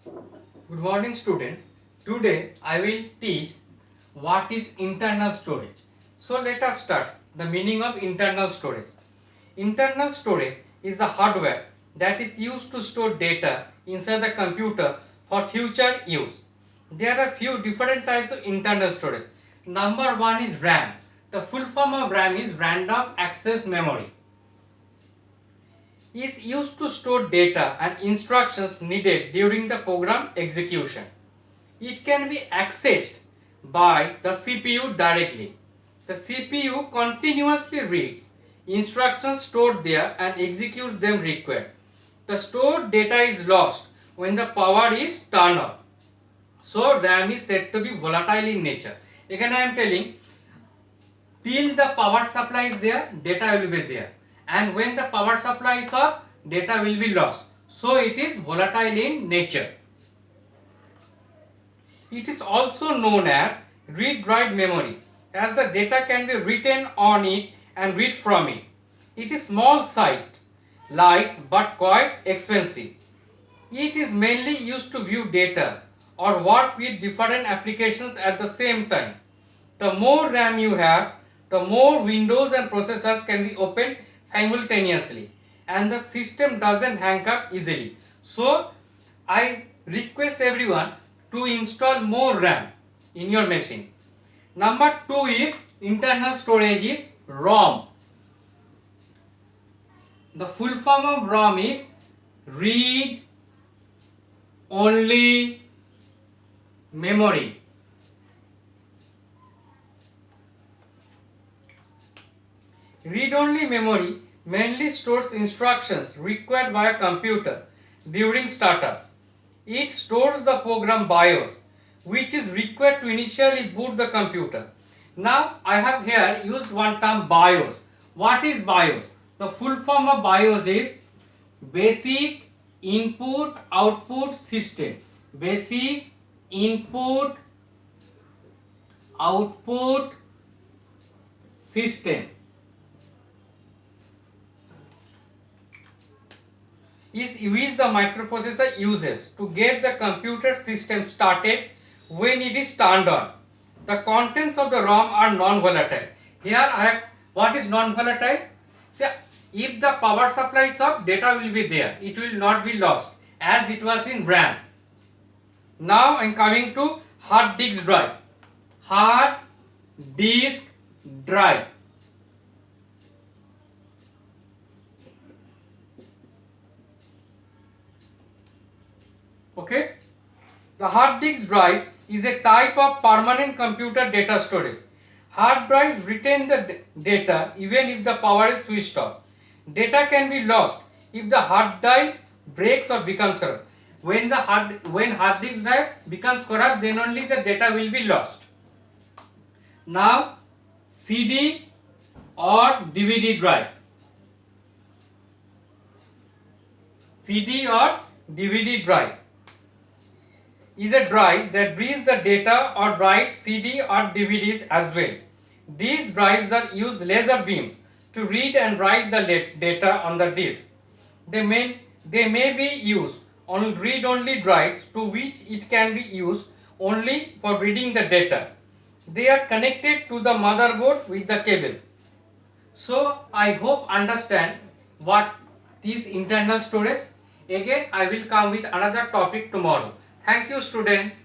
Good morning students. Today I will teach what is internal storage. So let us start the meaning of internal storage. Internal storage is the hardware that is used to store data inside the computer for future use. There are few different types of internal storage. Number one is RAM. The full form of RAM is random access memory. Is used to store data and instructions needed during the program execution. It can be accessed by the CPU directly. The CPU continuously reads instructions stored there and executes them required. The stored data is lost when the power is turned off. So RAM is said to be volatile in nature. Again I am telling, till the power supply is there, data will be there, and when the power supply is off, data will be lost. So it is volatile in nature. It is also known as read-write memory, as the data can be written on it and read from it. It is small sized, light but quite expensive. It is mainly used to view data or work with different applications at the same time. The more RAM you have, the more windows and processors can be opened simultaneously, and the system doesn't hang up easily. So I request everyone to install more RAM in your machine. Number 2 is internal storage is ROM. The full form of ROM is read only memory. Read-only memory mainly stores instructions required by a computer during startup. It stores the program BIOS, which is required to initially boot the computer. Now I have here used one term BIOS. What is BIOS? The full form of BIOS is Basic Input Output System. Basic Input Output System is which the microprocessor uses to get the computer system started when it is turned on. The contents of the ROM are non-volatile. Here I have, what is non-volatile? See, if the power supply is off, data will be there. It will not be lost as it was in RAM. Now I am coming to hard disk drive. Hard disk drive. Okay, the hard disk drive is a type of permanent computer data storage. Hard drives retain the data even if the power is switched off. Data can be lost if the hard drive breaks or becomes corrupt. When hard disk drive becomes corrupt, then only the data will be lost. Now CD or DVD drive. CD or DVD drive is a drive that reads the data or writes CD or DVDs as well. These drives are use laser beams to read and write the data on the disk. They may be used on read-only drives to which it can be used only for reading the data. They are connected to the motherboard with the cables. So I hope understand what is internal storage. Again I will come with another topic tomorrow. Thank you students.